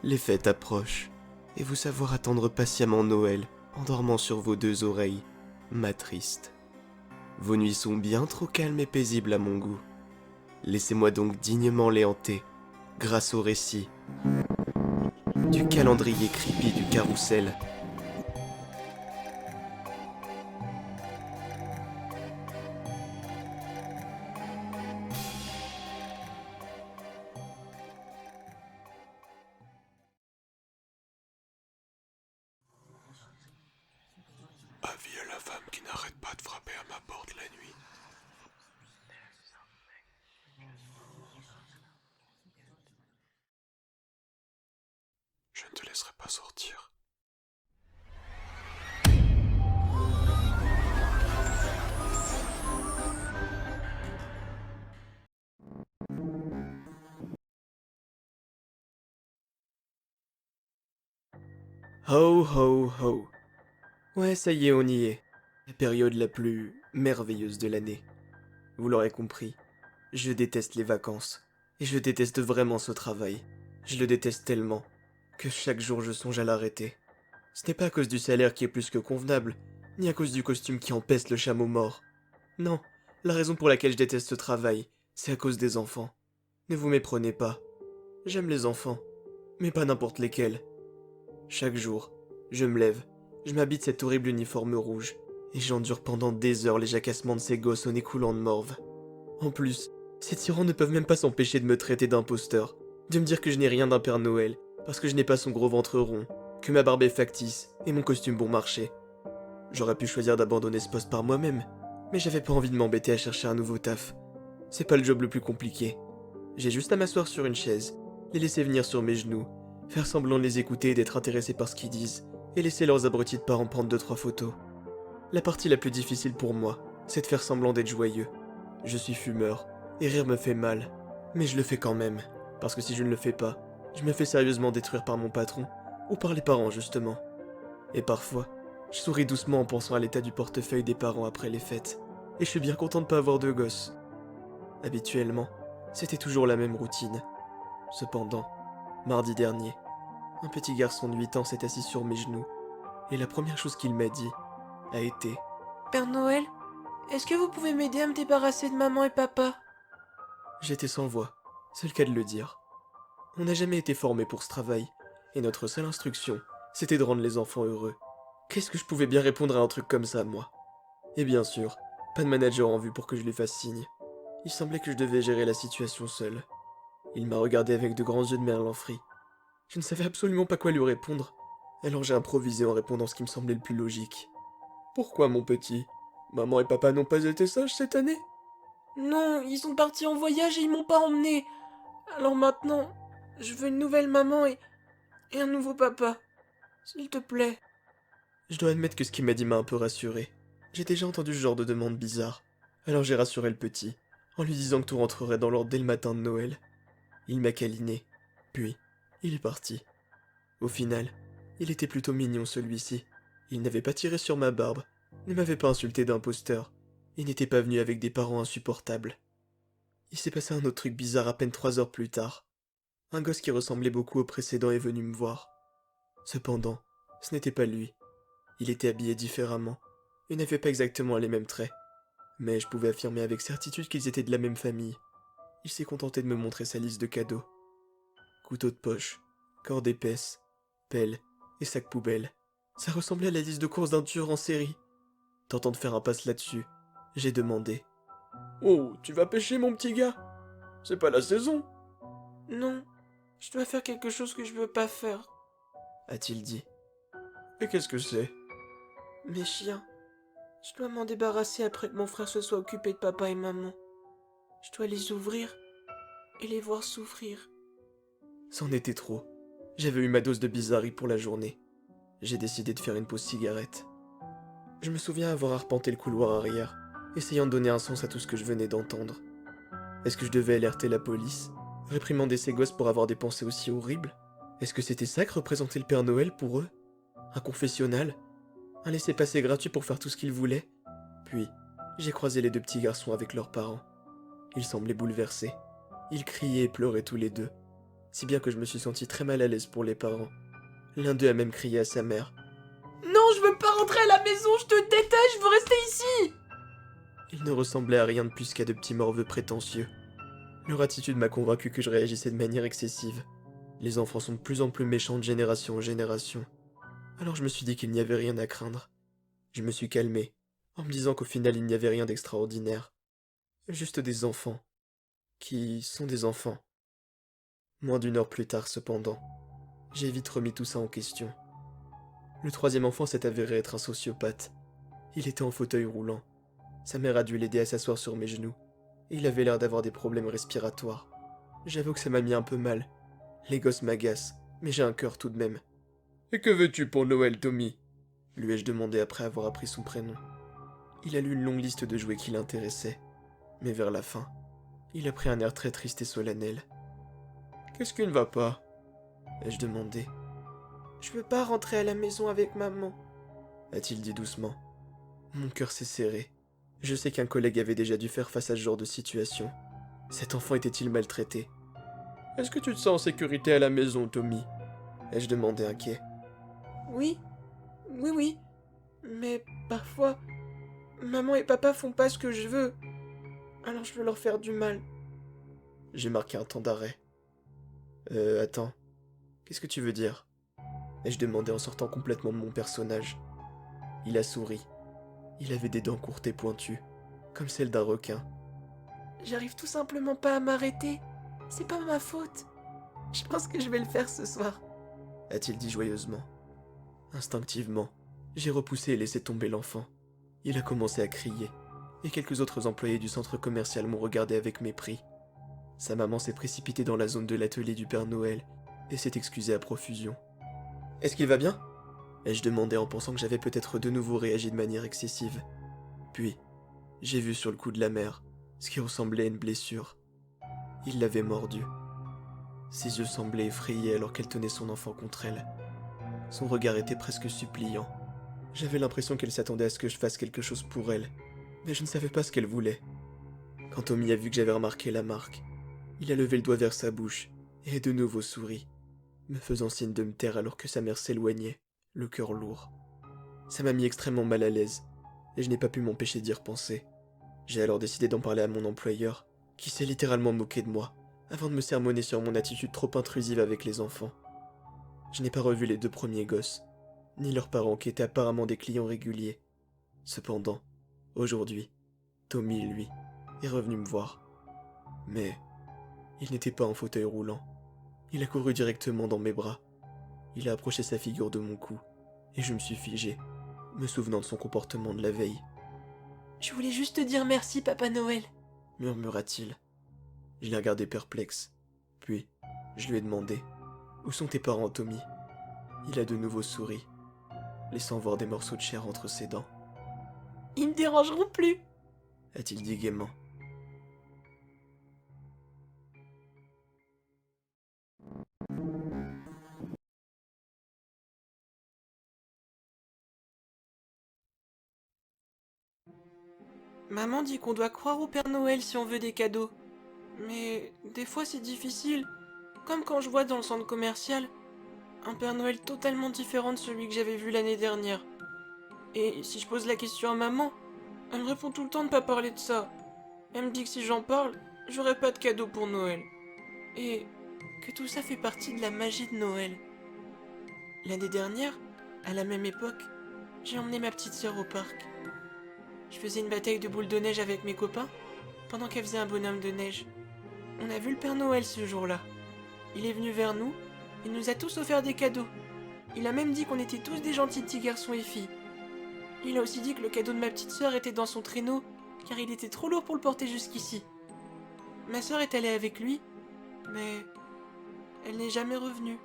Les fêtes approchent, et vous savoir attendre patiemment Noël en dormant sur vos deux oreilles m'attriste. Vos nuits sont bien trop calmes et paisibles à mon goût. Laissez-moi donc dignement les hanter, grâce au récit du calendrier creepy du carrousel. Avis à la femme qui n'arrête pas de frapper à ma porte la nuit. Je ne te laisserai pas sortir. Ho ho ho. Ouais, ça y est, on y est. La période la plus merveilleuse de l'année. Vous l'aurez compris, je déteste les vacances. Et je déteste vraiment ce travail. Je le déteste tellement que chaque jour je songe à l'arrêter. Ce n'est pas à cause du salaire qui est plus que convenable, ni à cause du costume qui empeste le chameau mort. Non, la raison pour laquelle je déteste ce travail, c'est à cause des enfants. Ne vous méprenez pas. J'aime les enfants, mais pas n'importe lesquels. Chaque jour, je me lève, je m'habille de cet horrible uniforme rouge, et j'endure pendant des heures les jacassements de ces gosses au nez coulant de morve. En plus, ces tyrans ne peuvent même pas s'empêcher de me traiter d'imposteur, de me dire que je n'ai rien d'un Père Noël, parce que je n'ai pas son gros ventre rond, que ma barbe est factice et mon costume bon marché. J'aurais pu choisir d'abandonner ce poste par moi-même, mais j'avais pas envie de m'embêter à chercher un nouveau taf. C'est pas le job le plus compliqué. J'ai juste à m'asseoir sur une chaise, les laisser venir sur mes genoux, faire semblant de les écouter et d'être intéressé par ce qu'ils disent, et laisser leurs abrutis de parents prendre 2-3 photos. La partie la plus difficile pour moi, c'est de faire semblant d'être joyeux. Je suis fumeur, et rire me fait mal, mais je le fais quand même, parce que si je ne le fais pas, je me fais sérieusement détruire par mon patron, ou par les parents justement. Et parfois, je souris doucement en pensant à l'état du portefeuille des parents après les fêtes, et je suis bien content de pas avoir de gosses. Habituellement, c'était toujours la même routine. Cependant, mardi dernier, un petit garçon de 8 ans s'est assis sur mes genoux, et la première chose qu'il m'a dit a été Père Noël, est-ce que vous pouvez m'aider à me débarrasser de maman et papa? J'étais sans voix, c'est le cas de le dire. On n'a jamais été formé pour ce travail, et notre seule instruction, c'était de rendre les enfants heureux. Qu'est-ce que je pouvais bien répondre à un truc comme ça, moi? Et bien sûr, pas de manager en vue pour que je lui fasse signe. Il semblait que je devais gérer la situation seul. Il m'a regardé avec de grands yeux de merlan-frit. Je ne savais absolument pas quoi lui répondre, alors j'ai improvisé en répondant ce qui me semblait le plus logique. Pourquoi, mon petit? Maman et papa n'ont pas été sages cette année? Non, ils sont partis en voyage et ils m'ont pas emmené. Alors maintenant, je veux une nouvelle maman et un nouveau papa. S'il te plaît. Je dois admettre que ce qu'il m'a dit m'a un peu rassuré. J'ai déjà entendu ce genre de demande bizarre. Alors j'ai rassuré le petit, en lui disant que tout rentrerait dans l'ordre dès le matin de Noël. Il m'a câliné, puis il est parti. Au final, il était plutôt mignon celui-ci. Il n'avait pas tiré sur ma barbe, ne m'avait pas insulté d'imposteur, et n'était pas venu avec des parents insupportables. Il s'est passé un autre truc bizarre à peine 3 heures plus tard. Un gosse qui ressemblait beaucoup au précédent est venu me voir. Cependant, ce n'était pas lui. Il était habillé différemment, et n'avait pas exactement les mêmes traits. Mais je pouvais affirmer avec certitude qu'ils étaient de la même famille. Il s'est contenté de me montrer sa liste de cadeaux. Couteau de poche, corde épaisse, pelle et sac poubelle. Ça ressemblait à la liste de courses d'un tueur en série. Tentant de faire un passe là-dessus, j'ai demandé. Oh, tu vas pêcher mon petit gars? C'est pas la saison, Non, je dois faire quelque chose que je veux pas faire. a-t-il dit. Et qu'est-ce que c'est? Mes chiens. Je dois m'en débarrasser après que mon frère se soit occupé de papa et maman. Je dois les ouvrir et les voir souffrir. C'en était trop. J'avais eu ma dose de bizarrerie pour la journée. J'ai décidé de faire une pause cigarette. Je me souviens avoir arpenté le couloir arrière, essayant de donner un sens à tout ce que je venais d'entendre. Est-ce que je devais alerter la police? Réprimander ces gosses pour avoir des pensées aussi horribles? Est-ce que c'était ça que représentait le Père Noël pour eux? Un confessionnal? Un laissez-passer gratuit pour faire tout ce qu'ils voulaient? Puis, j'ai croisé les deux petits garçons avec leurs parents. Ils semblaient bouleversés. Ils criaient et pleuraient tous les deux. si bien que je me suis senti très mal à l'aise pour les parents. L'un d'eux a même crié à sa mère. Non, je veux pas rentrer à la maison, je te déteste, je veux rester ici. Ils ne ressemblaient à rien de plus qu'à de petits morveux prétentieux. Leur attitude m'a convaincu que je réagissais de manière excessive. Les enfants sont de plus en plus méchants de génération en génération. Alors je me suis dit qu'il n'y avait rien à craindre. Je me suis calmé, en me disant qu'au final il n'y avait rien d'extraordinaire. Juste des enfants. Qui sont des enfants. Moins d'une heure plus tard, cependant, j'ai vite remis tout ça en question. Le troisième enfant s'est avéré être un sociopathe. Il était en fauteuil roulant. Sa mère a dû l'aider à s'asseoir sur mes genoux. Et il avait l'air d'avoir des problèmes respiratoires. J'avoue que ça m'a mis un peu mal. Les gosses m'agacent, mais j'ai un cœur tout de même. Et que veux-tu pour Noël, Tommy ? Lui ai-je demandé après avoir appris son prénom. Il a lu une longue liste de jouets qui l'intéressaient. Mais vers la fin, il a pris un air très triste et solennel. Qu'est-ce qui ne va pas ? Ai-je demandé. Je veux pas rentrer à la maison avec maman, a-t-il dit doucement. Mon cœur s'est serré. Je sais qu'un collègue avait déjà dû faire face à ce genre de situation. Cet enfant était-il maltraité ? Est-ce que tu te sens en sécurité à la maison, Tommy ? Ai-je demandé inquiet. Oui, oui, mais parfois, maman et papa font pas ce que je veux, alors je veux leur faire du mal. J'ai marqué un temps d'arrêt. Attends, qu'est-ce que tu veux dire ? Ai-je demandé en sortant complètement de mon personnage. Il a souri. Il avait des dents courtes et pointues, comme celles d'un requin. J'arrive tout simplement pas à m'arrêter. C'est pas ma faute. Je pense que je vais le faire ce soir, a-t-il dit joyeusement. Instinctivement, j'ai repoussé et laissé tomber l'enfant. Il a commencé à crier, et quelques autres employés du centre commercial m'ont regardé avec mépris. Sa maman s'est précipitée dans la zone de l'atelier du Père Noël et s'est excusée à profusion. Est-ce qu'il va bien ? Ai-je demandé en pensant que j'avais peut-être de nouveau réagi de manière excessive. Puis, j'ai vu sur le cou de la mère ce qui ressemblait à une blessure. Il l'avait mordu. Ses yeux semblaient effrayés alors qu'elle tenait son enfant contre elle. Son regard était presque suppliant. J'avais l'impression qu'elle s'attendait à ce que je fasse quelque chose pour elle, mais je ne savais pas ce qu'elle voulait. Quand Tommy a vu que j'avais remarqué la marque, il a levé le doigt vers sa bouche et de nouveau souri, me faisant signe de me taire alors que sa mère s'éloignait, le cœur lourd. Ça m'a mis extrêmement mal à l'aise, et je n'ai pas pu m'empêcher d'y repenser. J'ai alors décidé d'en parler à mon employeur, qui s'est littéralement moqué de moi, avant de me sermonner sur mon attitude trop intrusive avec les enfants. Je n'ai pas revu les deux premiers gosses, ni leurs parents qui étaient apparemment des clients réguliers. Cependant, aujourd'hui, Tommy, lui, est revenu me voir. Mais il n'était pas en fauteuil roulant. Il a couru directement dans mes bras. Il a approché sa figure de mon cou, et je me suis figé, me souvenant de son comportement de la veille. « Je voulais juste te dire merci, Papa Noël, » murmura-t-il. Je l'ai regardé perplexe. Puis, je lui ai demandé « Où sont tes parents, Tommy ?» Il a de nouveau souri, laissant voir des morceaux de chair entre ses dents. « Ils me dérangeront plus, » a-t-il dit gaiement. Maman dit qu'on doit croire au Père Noël si on veut des cadeaux. Mais des fois c'est difficile. Comme quand je vois dans le centre commercial un Père Noël totalement différent de celui que j'avais vu l'année dernière. Et si je pose la question à maman, elle me répond tout le temps de pas parler de ça. Elle me dit que si j'en parle, j'aurai pas de cadeau pour Noël. Et que tout ça fait partie de la magie de Noël. L'année dernière, à la même époque, j'ai emmené ma petite sœur au parc. Je faisais une bataille de boules de neige avec mes copains, pendant qu'elle faisait un bonhomme de neige. On a vu le Père Noël ce jour-là. Il est venu vers nous, et nous a tous offert des cadeaux. Il a même dit qu'on était tous des gentils petits garçons et filles. Il a aussi dit que le cadeau de ma petite sœur était dans son traîneau, car il était trop lourd pour le porter jusqu'ici. Ma sœur est allée avec lui, mais elle n'est jamais revenue.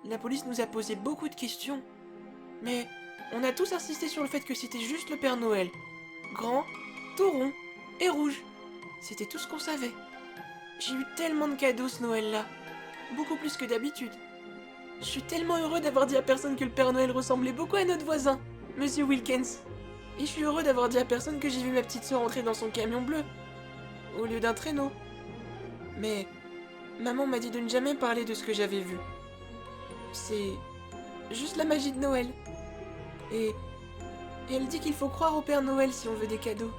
La police nous a posé beaucoup de questions, mais on a tous insisté sur le fait que c'était juste le Père Noël. Grand, tout rond et rouge. C'était tout ce qu'on savait. J'ai eu tellement de cadeaux ce Noël-là. Beaucoup plus que d'habitude. Je suis tellement heureux d'avoir dit à personne que le Père Noël ressemblait beaucoup à notre voisin, Monsieur Wilkins. Et je suis heureux d'avoir dit à personne que j'ai vu ma petite sœur entrer dans son camion bleu, au lieu d'un traîneau. Mais maman m'a dit de ne jamais parler de ce que j'avais vu. C'est juste la magie de Noël. Et elle dit qu'il faut croire au Père Noël si on veut des cadeaux.